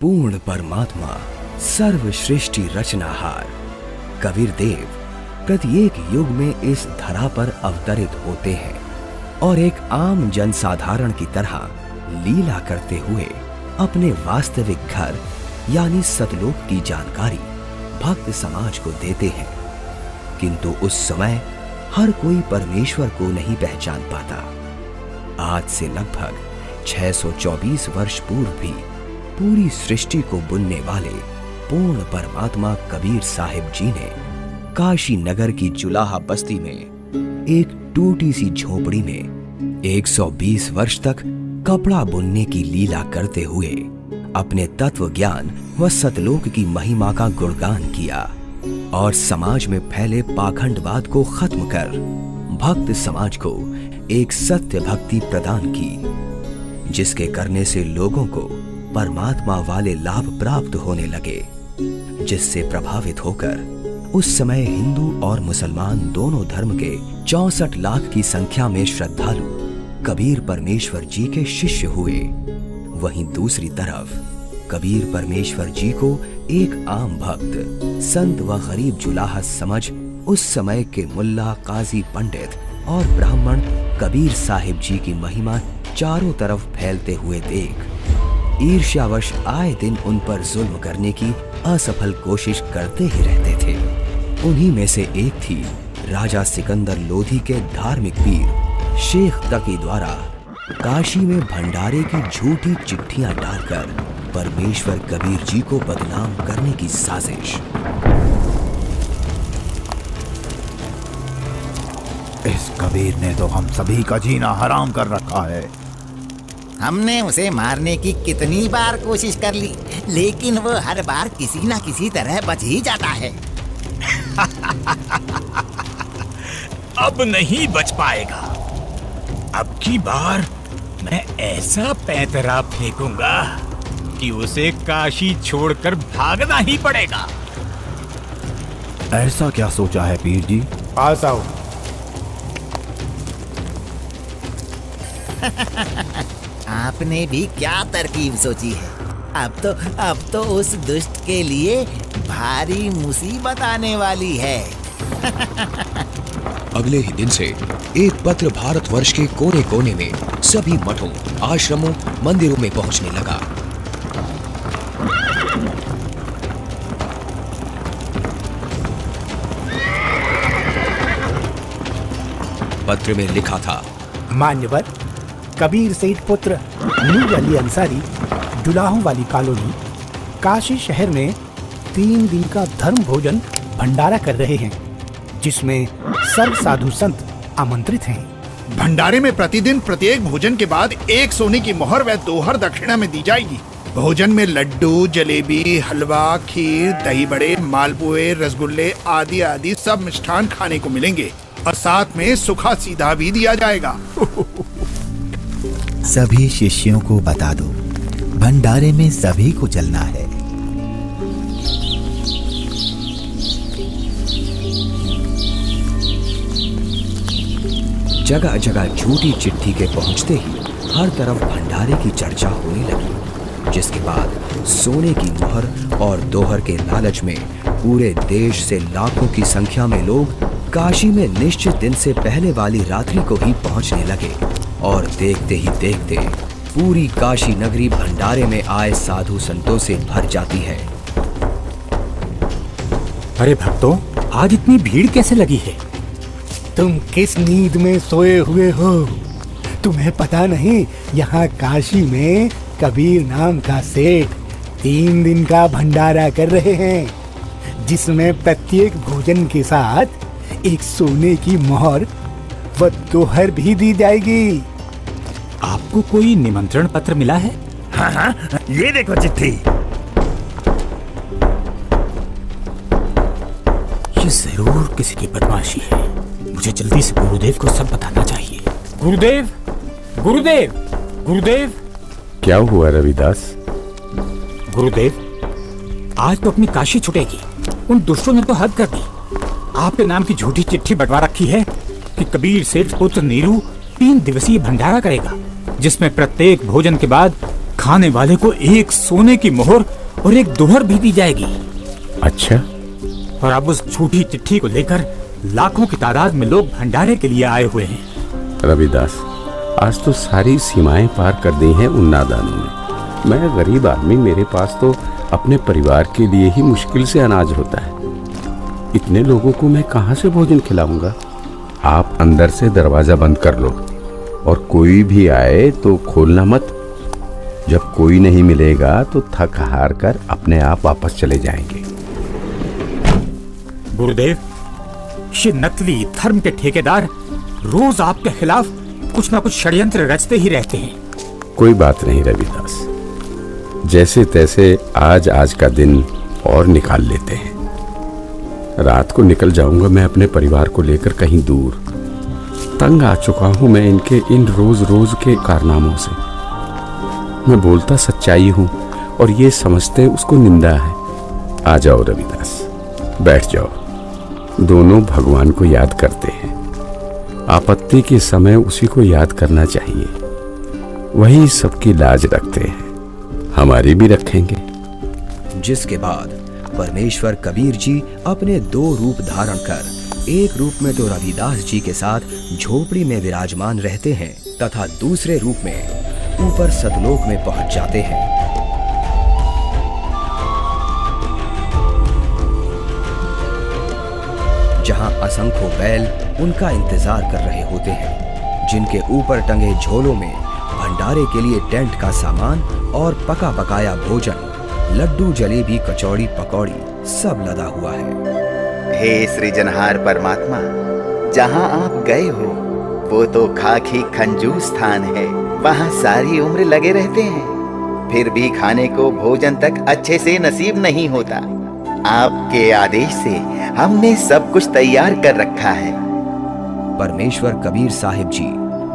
पूर्ण परमात्मा, सर्वश्रेष्ठी रचनाहार कबीर देव प्रत्येक युग में इस धरा पर अवतरित होते हैं और एक आम जनसाधारण की तरह लीला करते हुए अपने वास्तविक घर यानी सतलोक की जानकारी भक्त समाज को देते हैं। किंतु उस समय हर कोई परमेश्वर को नहीं पहचान पाता। आज से लगभग 624 वर्ष पूर्व भी पूरी सृष्टि को बुनने वाले पूर्ण परमात्मा कबीर साहिब जी ने काशी नगर की जुलाहा बस्ती में एक टूटी सी झोपड़ी में 120 वर्ष तक कपड़ा बुनने की लीला करते हुए अपने तत्व ज्ञान व सतलोक की महिमा का गुणगान किया और समाज में फैले पाखंडवाद को खत्म कर भक्त समाज को एक सत्य भक्ति प्रदान की, जिसके करने से लोगों को परमात्मा वाले लाभ प्राप्त होने लगे, जिससे प्रभावित होकर उस समय हिंदू और मुसलमान दोनों धर्म के 64 लाख की संख्या में श्रद्धालु कबीर परमेश्वर जी के शिष्य हुए। वहीं दूसरी तरफ कबीर परमेश्वर जी को एक आम भक्त, संत व गरीब जुलाहा समझ उस समय के मुल्ला, काजी, पंडित और ब्राह्मण कबीर साहिब जी की महिमा चारों तरफ फैलते हुए देख ईर्ष्यावश आए दिन उन पर जुल्म करने की असफल कोशिश करते ही रहते थे। उन्हीं में से एक थी राजा सिकंदर लोधी के धार्मिक पीर शेख तकी द्वारा काशी में भंडारे की झूठी चिट्ठियां डालकर परमेश्वर कबीर जी को बदनाम करने की साजिश। इस कबीर ने तो हम सभी का जीना हराम कर रखा है। हमने उसे मारने की कितनी बार कोशिश कर ली, लेकिन वो हर बार किसी न किसी तरह बच ही जाता है। अब नहीं बच पाएगा। अब की बार मैं ऐसा पैंतरा फेंकूंगा कि उसे काशी छोड़कर भागना ही पड़ेगा। ऐसा क्या सोचा है पीर जी? पास आओ। आपने भी क्या तरकीब सोची है? अब तो उस दुष्ट के लिए भारी मुसीबत आने वाली है। अगले ही दिन से एक पत्र भारतवर्ष के कोने कोने में सभी मठों, आश्रमों, मंदिरों में पहुंचने लगा। पत्र में लिखा था, मान्यवर कबीर सेठ पुत्र नूर अली अंसारी, जुलाहों वाली कॉलोनी, काशी शहर में 3 दिन का धर्म भोजन भंडारा कर रहे हैं, जिसमें सर्व साधु संत आमंत्रित हैं। भंडारे में प्रतिदिन प्रत्येक भोजन के बाद 1 सोने की मोहर व 2 हर दक्षिणा में दी जाएगी। भोजन में लड्डू, जलेबी, हलवा, खीर, दही बड़े, मालपुए, रसगुल्ले आदि आदि सब मिष्ठान खाने को मिलेंगे और साथ में सूखा सीधा भी दिया जाएगा। सभी शिष्यों को बता दो, भंडारे में सभी को चलना है। जगह जगह झूठी चिट्ठी के पहुंचते ही हर तरफ भंडारे की चर्चा होने लगी, जिसके बाद सोने की मोहर और दोहर के लालच में पूरे देश से लाखों की संख्या में लोग काशी में निश्चित दिन से पहले वाली रात्रि को ही पहुंचने लगे और देखते ही देखते पूरी काशी नगरी भंडारे में आए साधु संतों से भर जाती है। अरे भक्तों, आज इतनी भीड़ कैसे लगी है? तुम किस नींद में सोए हुए हो? तुम्हें पता नहीं, यहाँ काशी में कबीर नाम का सेठ 3 दिन का भंडारा कर रहे हैं, जिसमें प्रत्येक भोजन के साथ 1 सोने की मोहर व दोहर भी दी जाएगी। आपको कोई निमंत्रण पत्र मिला है? हाँ, ये देखो चिट्ठी। ये जरूर किसी की बदमाशी है। मुझे जल्दी से गुरुदेव को सब बताना चाहिए। गुरुदेव, गुरुदेव, गुरुदेव। क्या हुआ रविदास? गुरुदेव, आज तो अपनी काशी छुटेगी। उन दुष्टों ने तो हद कर दी। आपके नाम की झूठी चिट्ठी बंटवा रखी है कि कबीर सेठ पुत्र नीरू 3 दिवसीय भंडारा करेगा, जिसमें प्रत्येक भोजन के बाद खाने वाले को एक सोने की मोहर और एक दोहर भी दी जाएगी। अच्छा, और अब उस झूठी चिट्ठी को लेकर लाखों की तादाद में लोग भंडारे के लिए आए हुए हैं। रविदास, आज तो सारी सीमाएं पार कर दी हैं उन नादानों ने। मैं गरीब आदमी, मेरे पास तो अपने परिवार के लिए ही मुश्किल से अनाज होता है। इतने लोगों को मैं कहाँ से भोजन खिलाऊंगा? आप अंदर से दरवाजा बंद कर लो और कोई भी आए तो खोलना मत। जब कोई नहीं मिलेगा तो थक हार कर अपने आप वापस चले जाएंगे। गुरुदेव, ये नकली धर्म के ठेकेदार रोज आपके खिलाफ कुछ ना कुछ षड्यंत्र रचते ही रहते हैं। कोई बात नहीं रविदास, जैसे तैसे आज का दिन और निकाल लेते हैं। रात को निकल जाऊंगा मैं अपने परिवार को लेकर कहीं दूर। तंग आ चुका हूं मैं इनके इन रोज रोज के कारनामों से। मैं बोलता सच्चाई हूं और ये समझते उसको निंदा है। आ जाओ रविदास, बैठ जाओ। दोनों भगवान को याद करते हैं। आपत्ति के समय उसी को याद करना चाहिए। वही सबकी लाज रखते हैं, हमारी भी रखेंगे। जिसके बाद परमेश्वर कबीर जी अपने 2 रूप धारण कर एक रूप में तो रविदास जी के साथ झोपड़ी में विराजमान रहते हैं तथा दूसरे रूप में ऊपर सतलोक में पहुंच जाते हैं। जहां असंख्यों बैल उनका इंतजार कर रहे होते हैं, जिनके ऊपर टंगे झोलों में भंडारे के लिए टेंट का सामान और पका पकाया भोजन, लड्डू, जलेबी, कचौड़ी, पकौड़ी सब लदा हुआ है। हे सृजनहार परमात्मा, जहाँ आप गए हो वो तो खाकी खंजूस स्थान है। वहाँ सारी उम्र लगे रहते हैं, फिर भी खाने को भोजन तक अच्छे से नसीब नहीं होता। आपके आदेश से हमने सब कुछ तैयार कर रखा है। परमेश्वर कबीर साहिब जी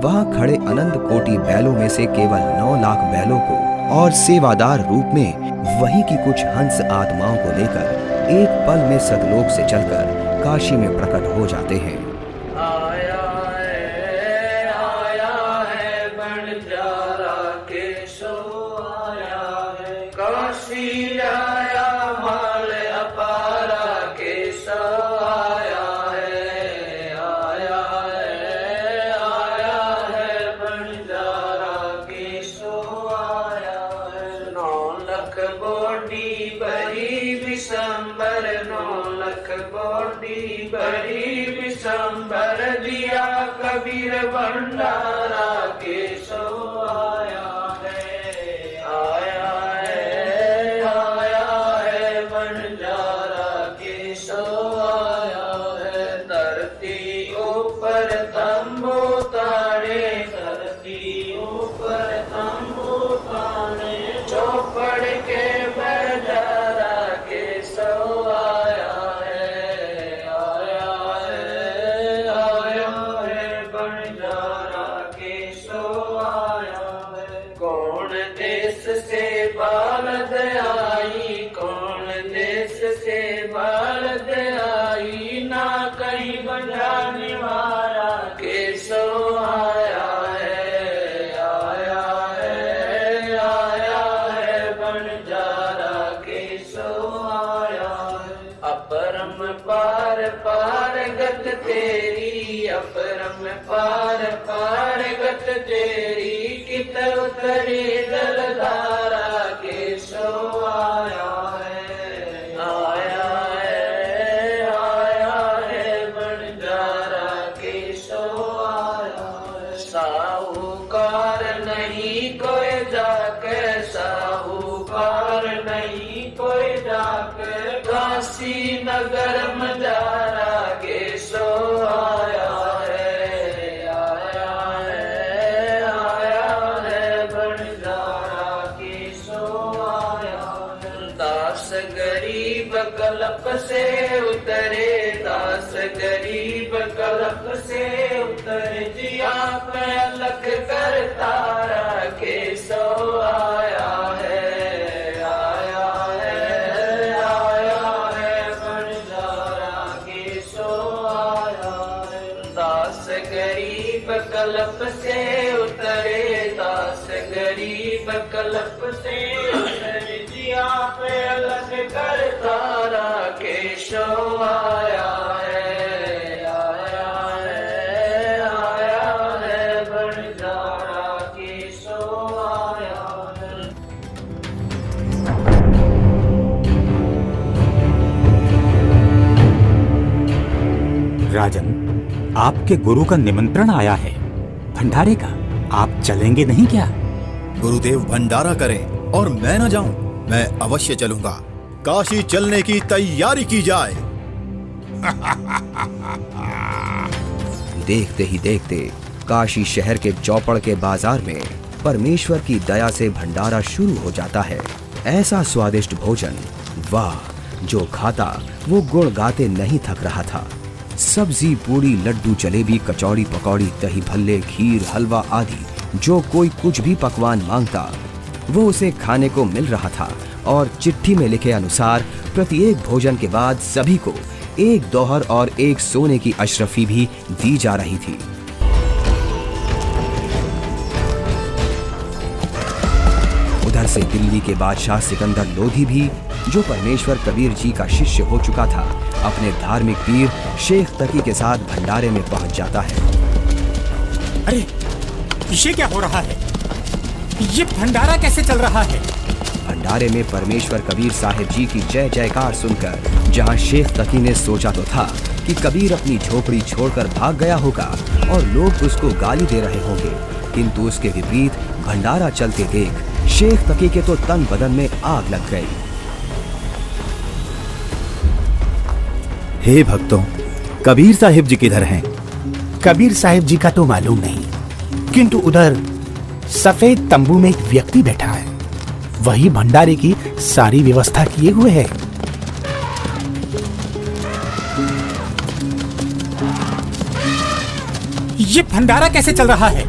वहां खड़े अनंत कोटि बैलों में से केवल 9 लाख बैलों को और सेवादार रूप में वही की कुछ हंस आत्माओं को लेकर एक पल में सतलोक से चलकर काशी में प्रकट हो जाते हैं। आया है बंजारा केशो आया है, काशी आया माल अपारा केशो आया है। आया है बंजारा केशो आया है। 9 लाख बोडी बड़ी विशंबर, 9 लाख बोडी बड़ी विशंबर, दिया कबीर भंडारा केशो आया है। आया है बंजारा केशो आया है। धरती ऊपर तंबू ताड़े, धरती ऊपर तंबू ताड़े, चौपड़ के बंजारा केशो आया है। आया है बंजारा केशो आया है। कौन देश से बालद आई, कौन देश से बालद आई, ना कहीं बजाने वाला केशो आया है। आया है बंजारा केशो आया है। अपरम पार पार गत तेरी, अपरम पार पार गत तेरी, कित उतरी जलधारा केशो आया है। आया है बंजारा केशो आया है। साहूकार नहीं कोई जाके, साहूकार नहीं कोई जाके, काशी नगर मजारा केशो आया है। आया है बंजारा केशो आया है। दास गरीब कल्प से उतरे, दास गरीब कल्प से उतरे, जिया पे अलख कर तारा केशो आया है। आया है बंजारा केशो आया है। दास गरीब कल्प से उतरे, दास गरीब कल्प से जिया पे अलग करता राकेशो आया है, आया है, आया है भंडारा केशो आया है। राजन, आपके गुरु का निमंत्रण आया है भंडारे का, आप चलेंगे नहीं क्या? गुरुदेव भंडारा करें और मैं न जाऊं, मैं अवश्य चलूंगा। काशी चलने की तैयारी की जाए। देखते ही देखते काशी शहर के चौपड़ के बाजार में परमेश्वर की दया से भंडारा शुरू हो जाता है। ऐसा स्वादिष्ट भोजन, वाह, जो खाता वो गुण गाते नहीं थक रहा था। सब्जी, पूड़ी, लड्डू, जलेबी, कचौड़ी, पकौड़ी, दही भल्ले, खीर, हलवा आदि जो कोई कुछ भी पकवान मांगता वो उसे खाने को मिल रहा था। और चिट्ठी में लिखे अनुसार प्रत्येक भोजन के बाद सभी को एक दोहर और एक सोने की अशरफी भी दी जा रही थी। उधर से दिल्ली के बादशाह सिकंदर लोधी भी, जो परमेश्वर कबीर जी का शिष्य हो चुका था, अपने धार्मिक पीर शेख तकी के साथ भंडारे में पहुंच जाता है। अरे ये क्या हो रहा है? ये भंडारा कैसे चल रहा है? भंडारे में परमेश्वर कबीर साहिब जी की जय जयकार सुनकर जहां शेख तकी ने सोचा तो था कि कबीर अपनी झोपड़ी छोड़कर भाग गया होगा और लोग उसको गाली दे रहे होंगे, किंतु उसके विपरीत भंडारा चलते देख शेख तकी के तो तन बदन में आग लग गई। हे भक्तों, कबीर साहिब जी किधर हैं? कबीर साहिब जी का तो मालूम नहीं, किंतु उधर सफेद तंबू में एक व्यक्ति बैठा है, वही भंडारे की सारी व्यवस्था किए हुए है। ये भंडारा कैसे चल रहा है?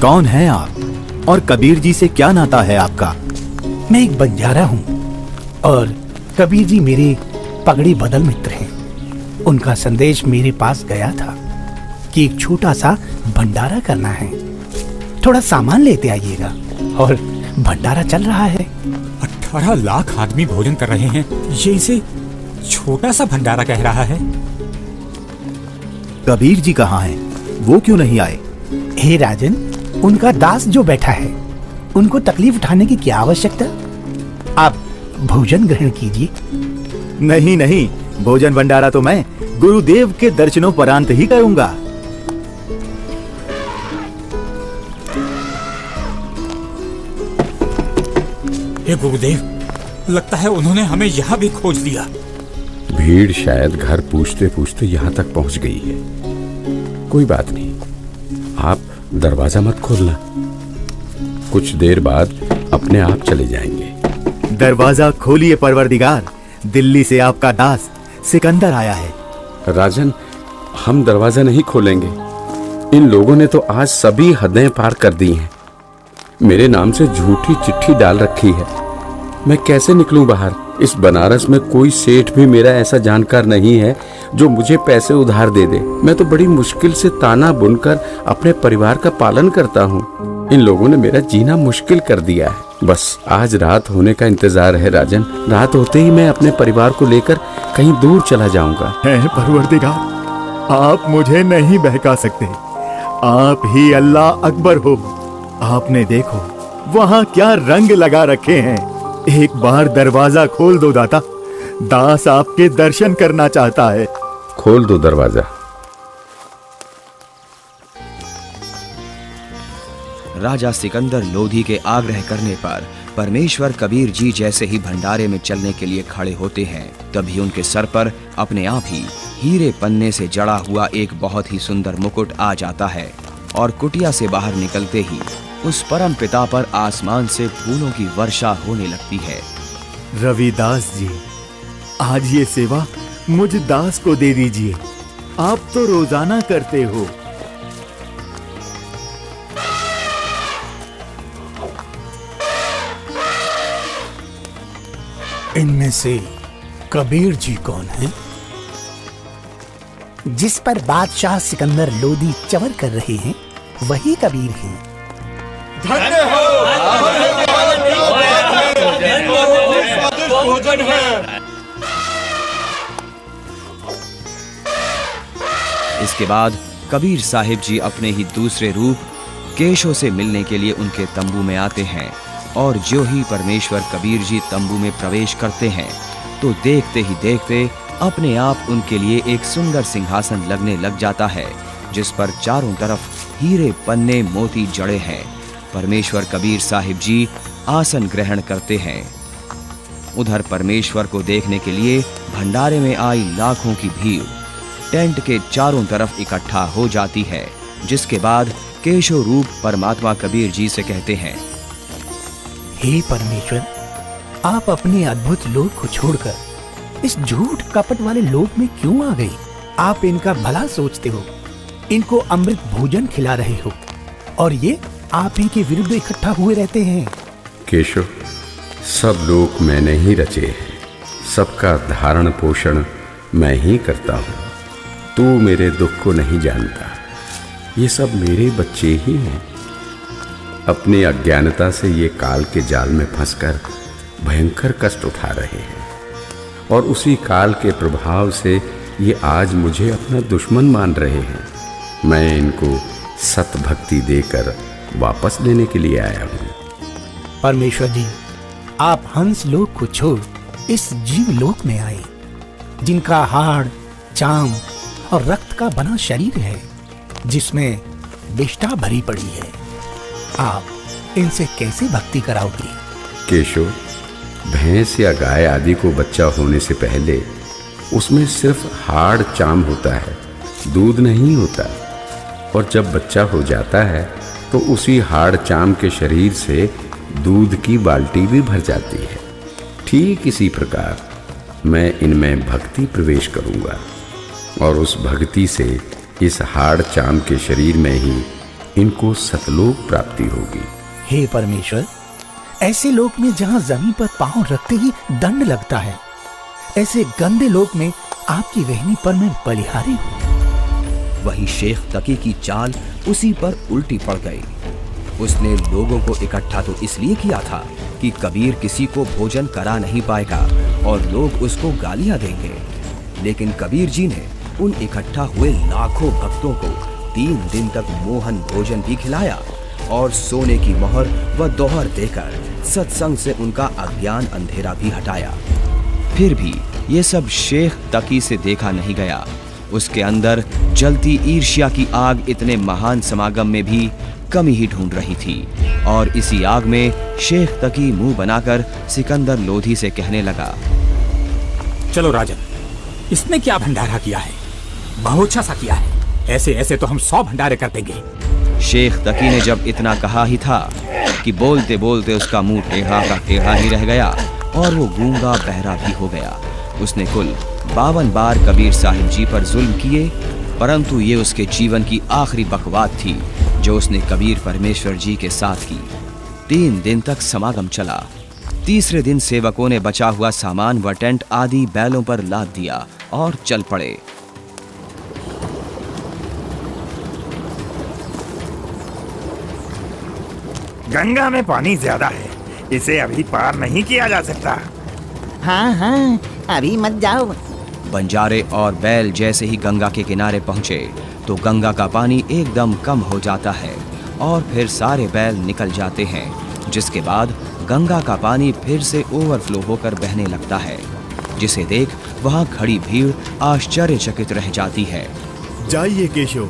कौन है आप और कबीर जी से क्या नाता है आपका? मैं एक बंजारा हूँ और कबीर जी मेरे पगड़ी बदल मित्र हैं। उनका संदेश मेरे पास गया था कि एक छोटा सा भंडारा करना है, थोड़ा सामान लेते आइएगा। और भंडारा चल रहा है। 18 लाख आदमी भोजन कर रहे हैं, ये इसे छोटा सा भंडारा कह रहा है। कबीर जी कहाँ हैं? वो क्यों नहीं आए? हे राजन, उनका दास जो बैठा है, उनको तकलीफ उठाने की क्या आवश्यकता? आप भोजन ग्रहण कीजिए। नहीं नहीं, भोजन भंडारा तो मैं गुरुदेव के दर्शनों परांत ही करूंगा। हे गुरुदेव, लगता है उन्होंने हमें यहाँ भी खोज लिया। भीड़ शायद घर पूछते पूछते यहाँ तक पहुँच गई है। कोई बात नहीं, आप दरवाजा मत खोलना, कुछ देर बाद अपने आप चले जाएंगे। दरवाजा खोलिए परवरदिगार, दिल्ली से आपका दास सिकंदर आया है। राजन, हम दरवाजा नहीं खोलेंगे। इन लोगों ने तो आज सभी हदें पार कर दी हैं। मेरे नाम से झूठी चिट्ठी डाल रखी है। मैं कैसे निकलूं बाहर? इस बनारस में कोई सेठ भी मेरा ऐसा जानकार नहीं है जो मुझे पैसे उधार दे दे। मैं तो बड़ी मुश्किल से ताना बुनकर अपने परिवार का पालन करता हूँ। इन लोगों ने मेरा जीना मुश्किल कर दिया है। बस आज रात होने का इंतजार है राजन। रात होते ही मैं अपने परिवार को लेकर कहीं दूर चला जाऊंगा। है परवरदिगार, आप मुझे नहीं बहका सकते। आप ही अल्लाह अकबर हो। आपने देखो वहाँ क्या रंग लगा रखे हैं। एक बार दरवाजा खोल दो दाता, दास आपके दर्शन करना चाहता है। खोल दो दरवाजा। राजा सिकंदर लोधी के आग्रह करने पर परमेश्वर कबीर जी जैसे ही भंडारे में चलने के लिए खड़े होते हैं, तभी उनके सर पर अपने आप ही हीरे पन्ने से जड़ा हुआ एक बहुत ही सुंदर मुकुट आ जाता है और कुटिया से बाहर निकलते ही उस परम पिता पर आसमान से फूलों की वर्षा होने लगती है। रविदास जी, आज ये सेवा मुझ दास को दे दीजिए। आप तो रोजाना करते हो। इनमें से कबीर जी कौन हैं? जिस पर बादशाह सिकंदर लोदी चवर कर रहे हैं वही कबीर हैं। इसके बाद कबीर साहिब जी अपने ही दूसरे रूप केशव से मिलने के लिए उनके तंबू में आते हैं और जो ही परमेश्वर कबीर जी तंबू में प्रवेश करते हैं तो देखते ही देखते अपने आप उनके लिए एक सुंदर सिंहासन लगने लग जाता है जिस पर चारों तरफ हीरे पन्ने मोती जड़े हैं। परमेश्वर कबीर साहिब जी आसन ग्रहण करते हैं। उधर परमेश्वर को देखने के लिए भंडारे में आई लाखों की भीड़ टेंट के चारों तरफ इकट्ठा हो जाती है, जिसके बाद केशव रूप परमात्मा कबीर जी से कहते हैं, हे परमेश्वर, आप अपने अद्भुत लोक को छोड़कर इस झूठ कपट वाले लोक में क्यों आ गए? आप इनका भला सोचते हो, इनको अमृत भोजन खिला रहे हो और ये आप ही के विरुद्ध इकट्ठा हुए रहते हैं। केशव, सब लोग मैंने ही रचे हैं, सबका धारण पोषण मैं ही करता हूँ। तू मेरे दुख को नहीं जानता, ये सब मेरे बच्चे ही हैं। अपनी अज्ञानता से ये काल के जाल में फंसकर भयंकर कष्ट उठा रहे हैं और उसी काल के प्रभाव से ये आज मुझे अपना दुश्मन मान रहे हैं। मैं इनको सत भक्ति देकर वापस लेने के लिए आया हूँ। परमेश्वर जी, आप हंस लोक को छोड़ इस जीव लोक में आए, जिनका हाड़, चाम और रक्त का बना शरीर है, जिसमें विष्ठा भरी पड़ी है। आप इनसे कैसे भक्ति कराओगे? केशव, भैंस या गाय आदि को बच्चा होने से पहले उसमें सिर्फ हाड़ चाम होता है, दूध नहीं होता। और जब बच्चा हो जाता है तो उसी हाड़ चाम के शरीर से दूध की बाल्टी भी भर जाती है। ठीक इसी प्रकार मैं इनमें भक्ति प्रवेश करूंगा और उस भक्ति से इस हाड़ चाम के शरीर में ही इनको सतलोक प्राप्ति होगी। हे परमेश्वर, ऐसे लोक में जहाँ जमीन पर पांव रखते ही दंड लगता है, ऐसे गंदे लोक में आपकी रहनी पर मैं बलिहारी हूँ। वही शेख तकी की चाल उसी पर उल्टी पड़ गई। उसने लोगों को इकट्ठा तो इसलिए किया था कि कबीर किसी को भोजन करा नहीं पाएगा और लोग उसको गालियां देंगे, लेकिन कबीर जी ने उन इकट्ठा हुए लाखों भक्तों को 3 दिन तक मोहन भोजन भी खिलाया और सोने की मोहर व दोहर देकर सत्संग से उनका अज्ञान अंधेरा भी हटाया। फिर भी ये सब शेख तकी से देखा नहीं गया। उसके अंदर जलती ईर्ष्या की आग इतने महान समागम में भी कमी ही ढूंढ रही थी और इसी आग में शेख तकी मुंह बनाकर सिकंदर लोधी से कहने लगा, चलो राजन, इसने क्या भंडारा किया है? बहुत अच्छा सा किया है। ऐसे ऐसे तो हम 100 भंडारे कर देंगे। शेख तकी ने जब इतना कहा ही था कि बोलते बोलते उसका मुंह टेढ़ा का टेढ़ा ही रह गया और वो गूंगा बहरा भी हो गया। उसने कुल 52 बार कबीर साहिब जी पर जुल्म किए, परंतु ये उसके जीवन की आखिरी बकवाद थी जो उसने कबीर परमेश्वर जी के साथ की। 3 दिन तक समागम चला। तीसरे दिन सेवकों ने बचा हुआ सामान व टेंट आदि बैलों पर लाद दिया और चल पड़े। गंगा में पानी ज्यादा है, इसे अभी पार नहीं किया जा सकता। हाँ हाँ, अभी मत जाओ। बंजारे और बैल जैसे ही गंगा के किनारे पहुंचे तो गंगा का पानी एकदम कम हो जाता है और फिर सारे बैल निकल जाते हैं, जिसके बाद गंगा का पानी फिर से ओवरफ्लो होकर बहने लगता है, जिसे देख वहां खड़ी भीड़ आश्चर्यचकित रह जाती है। जाइए केशव,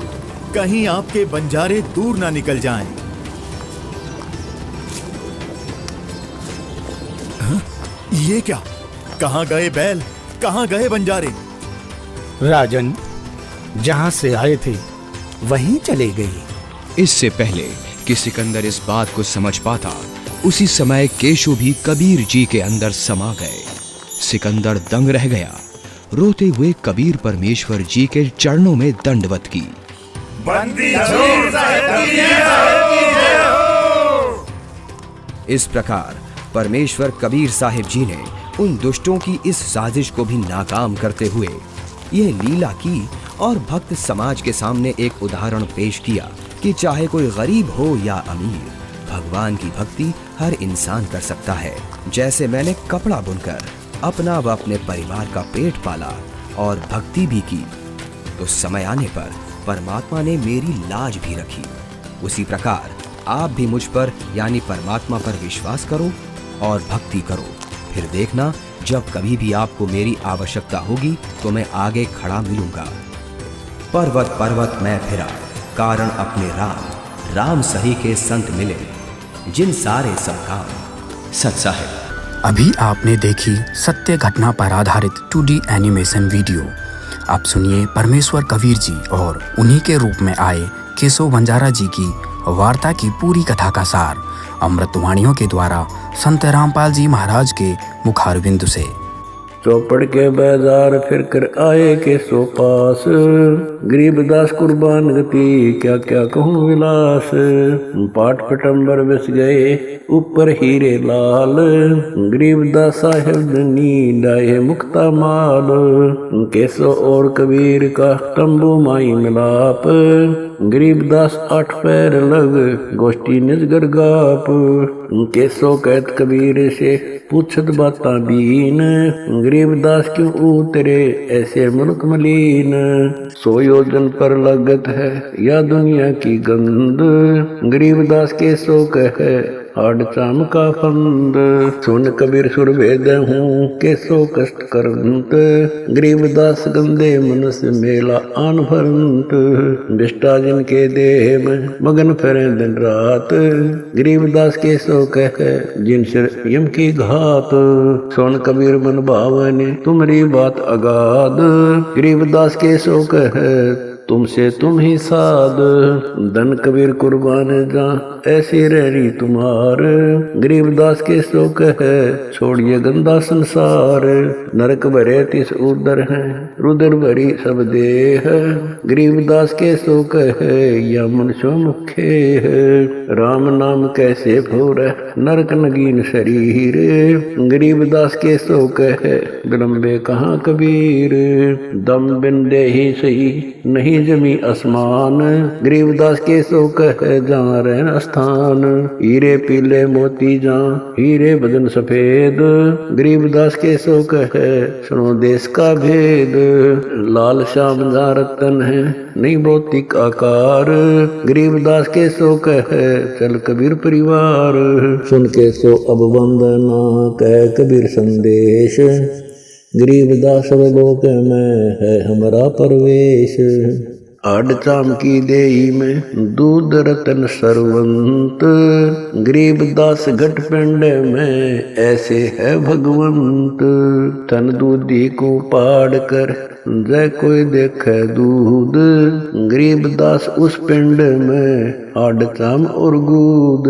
कहीं आपके बंजारे दूर ना निकल जाएं। ये क्या? कहाँ गए बैल, कहाँ गए बंजारे? राजन, जहाँ से आए थे वहीं चले गए। इससे पहले कि सिकंदर इस बात को समझ पाता, उसी समय केशव भी कबीर जी के अंदर समा गए। सिकंदर दंग रह गया, रोते हुए कबीर परमेश्वर जी के चरणों में दंडवत की। इस प्रकार परमेश्वर कबीर साहिब जी ने उन दुष्टों की इस साजिश को भी नाकाम करते हुए यह लीला की और भक्त समाज के सामने एक उदाहरण पेश किया कि चाहे कोई गरीब हो या अमीर, भगवान की भक्ति हर इंसान कर सकता है। जैसे मैंने कपड़ा बुनकर अपना व अपने परिवार का पेट पाला और भक्ति भी की, तो समय आने पर परमात्मा ने मेरी लाज भी रखी। उसी प्रकार आप भी मुझ पर यानी परमात्मा पर विश्वास करो और भक्ति करो। फिर देखना, जब कभी भी आपको मेरी आवश्यकता होगी तो मैं आगे खड़ा मिलूंगा। पर्वत पर्वत मैं फिरा, कारण अपने राम, राम सही के संत मिले, जिन सारे सब काम सच साहिब। अभी आपने देखी सत्य घटना पर आधारित 2D एनिमेशन वीडियो। आप सुनिए परमेश्वर कबीर जी और उन्हीं के रूप में आए केशव बंजारा जी की वार्ता की पूरी कथा का सार अमृतवाणियों के द्वारा संत रामपाल जी महाराज के मुखारविंद से। चौपड़ के बाजार फिर कर आए के सो पास, गरीबदास कुर्बान गति क्या क्या कहूँ विलास। पाट पटंबर बस गए ऊपर हीरे लाल, गरीबदास साहेब धनी डाये मुक्ता माल। केसो और कबीर का तंबू माई मिलाप, गरीबदास 8 पैर लग गोष्ठी निजगर गाप। केसो कहत कबीर से पूछत बाता बीन, गरीबदास क्यों उतरे ऐसे मुल्क मलीन। 100 योजन पर लगत है या दुनिया की गंद, गरीबदास के सो कहे आड़ चाम का फंद। सुन कबीर सुर भेद हूँ के सो कष्ट करंत, गरीबदास गंदे मनुष्य मेला आन भरंत। बिष्टा जिनके देह में मगन फिरे दिन रात, गरीबदास के सो कहे जिन सिर यम की घात। सुन कबीर मन भावने तुम्हारी बात अगाध, गरीबदास के सो कहे तुमसे तुम ही साध। धन कबीर कुर्बान जा ऐसी रहरी तुम्हार, गरीबदास के सो कहे छोड़िए गंदा संसार। नरक भरे तिस उदर है रुदर भरी सब देह, गरीबदास के सो कहे या मनुष्य मुखे है। राम नाम कैसे भोर नरक नगीन शरीर, गरीबदास के सो कहे विलंबे कहाँ कबीर। दम बिन दे ही सही नहीं जमी आसमान, गरीबदास के सो कहे जहाँ रहन स्थान। हीरे पीले मोती जहाँ हीरे बदन सफेद, गरीबदास के सो कहे सुनो देश का भेद। लाल श्याम जहाँ रतन है नहीं भौतिक आकार, गरीबदास के सो कहे चल कबीर परिवार। सुन के सो अब वंदना कह कबीर संदेश, गरीबदास लोक में है हमारा परवेश। आड़ चाम की देही में दूध रतन सरवंत, गरीबदास घट पिंड में ऐसे है भगवंत। तन दूधी को पाड़ कर जय कोई देखे दूध, गरीबदास उस पिंड में आड़ चाम और गूद।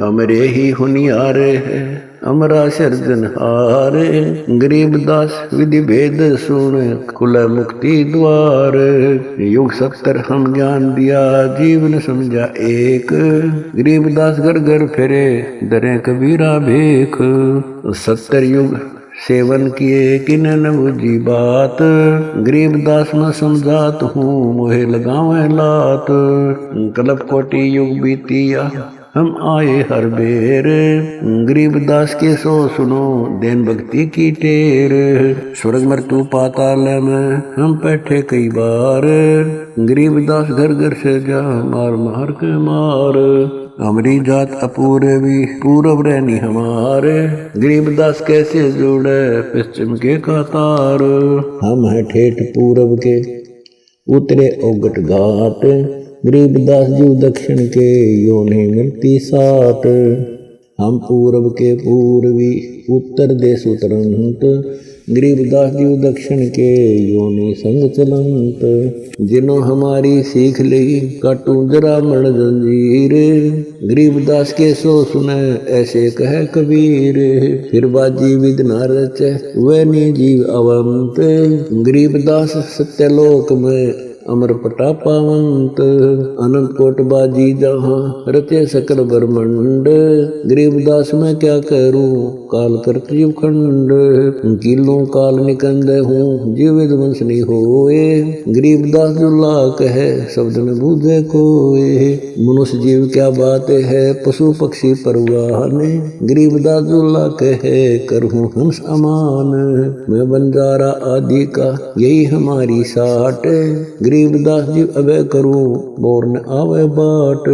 हमरे ही हुनियारे है अमरा सर्जनहार, गरीबदास विधि भेद सुन खुला मुक्ति द्वार। युग 70 हम ज्ञान दिया जीवन समझा एक, गरीबदास घर घर फिरे दरे कबीरा भेख। 70 युग सेवन किए किन न बुझी बात, गरीबदास न समझात हूँ मोहे लगावे लात। कल्प कोटि युग बीतिया हम आए हर बेर, गरीबदास के सो सुनो देन भक्ति की टेर। स्वर्ग मृत्यु पाताल में हम बैठे कई बार, गरीबदास घर घर से जा मार मार के मार। हमारी जात अपूर्वी पूरब रहनी हमारे, गरीबदास कैसे जोड़े पश्चिम के कतार। हम हैं ठेठ पूरब के उतरे ओगट घाट, गरीबदास जीव दक्षिण के यो नहीं मिलती साट। हम पूरब के पूर्वी उत्तर देश उतरंत, गरीबदास जीव दक्षिण के यो नहीं संग चलंत। जिन्हों हमारी सीख ली काटू जरा मण जंजीर, गरीबदास के सो सुने ऐसे कहे कबीर। फिर बाजी विद न रचे वह नी जीव अवंत, गरीबदास सत्यलोक में अमर प्रतापावंत अनंत कोट बाजी जहाँ रचे सकल ब्रह्मंड। गरीबदास मैं क्या करूं काल करत जीव खंड। किलों काल निकंद हूँ जीव विध्वंस नहीं होए। गरीबदास दुल्ला कहे शब्द न बूझे कोए। मनुष्य जीव क्या बात है पशु पक्षी परवाह ने। गरीबदास दुल्ला कहे करहूं हंस अमान। मैं बंजारा आदि का यही हमारी साट। गरीबदास जी अबे करूं बोर न आवे बाट।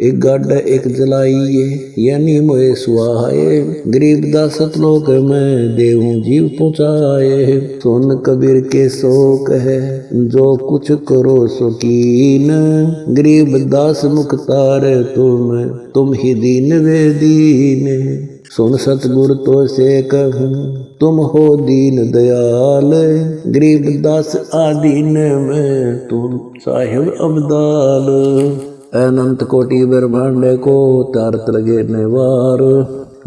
एक गाड़ा एक जलाइए यानी मोए सुहाए। गरीबदास सतलोक में देहूं जीव पहुँचाए। सोन कबीर के शोक है जो कुछ करो शौकीन। गरीबदास मुख्तार तुम ही दीन वे दीन। सुन सतगुर तो से कहूं तुम हो दीन दयाल। गरीबदास आदीन में तुम साहिब अब्दाल। अनंत कोटि ब्रह्मांड को तारत लगे नेवार।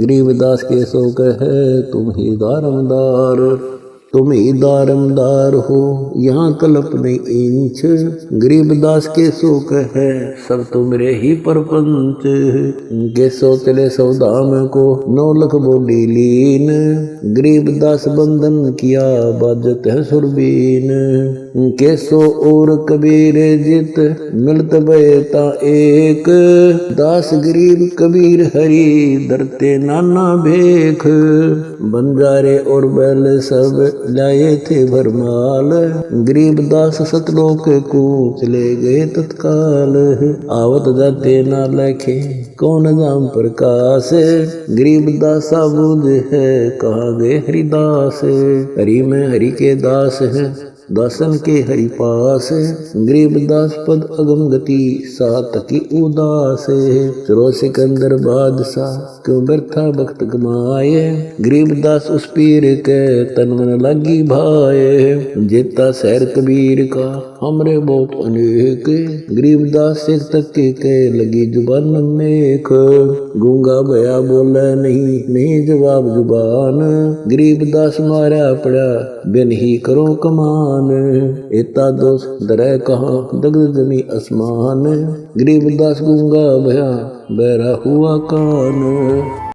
गरीबदास के शोक है तुम ही दारमदार। तुम ही दारमदार हो यहाँ कल्प नहीं इंच। गरीबदास के शोक है सब तुमरे ही परपंच। के सो चले सौदाम को 9 लाख बोली लीन। गरीबदास बंधन किया बाजत है सुरबीन। के सो और कबीर जित मिलत बेता एक। दास गरीब कबीर हरि दरते नाना भेख। बंजारे और बैल सब लाए थे भरमाल। गरीबदास सतलोक को चले गए तत्काल। आवत जाते ना लखे कौन नाम प्रकाश। गरीबदास बूझ है कहाँ गए हरिदास। हरि में हरि के दास है दासन के हरि पास। गरीबदास पद अगम गति सात की उदास। चलो सिकंदर बादशाह क्यों व्यर्था भक्त गमाए। गरीबदास उस पीर के तन मन लगी भाए। जेता शहर कबीर का हमरे बहुत अनेक। गरीबदास से तक के लगी जुबान मेख। गूंगा भया बोले नहीं जवाब जुबान। गरीबदास मारा पड़ा बिन ही करो कमान। एता दोष दरे कहाँ दग्ध जमी आसमान। गरीबदास गूंगा भया बहरा हुआ कान।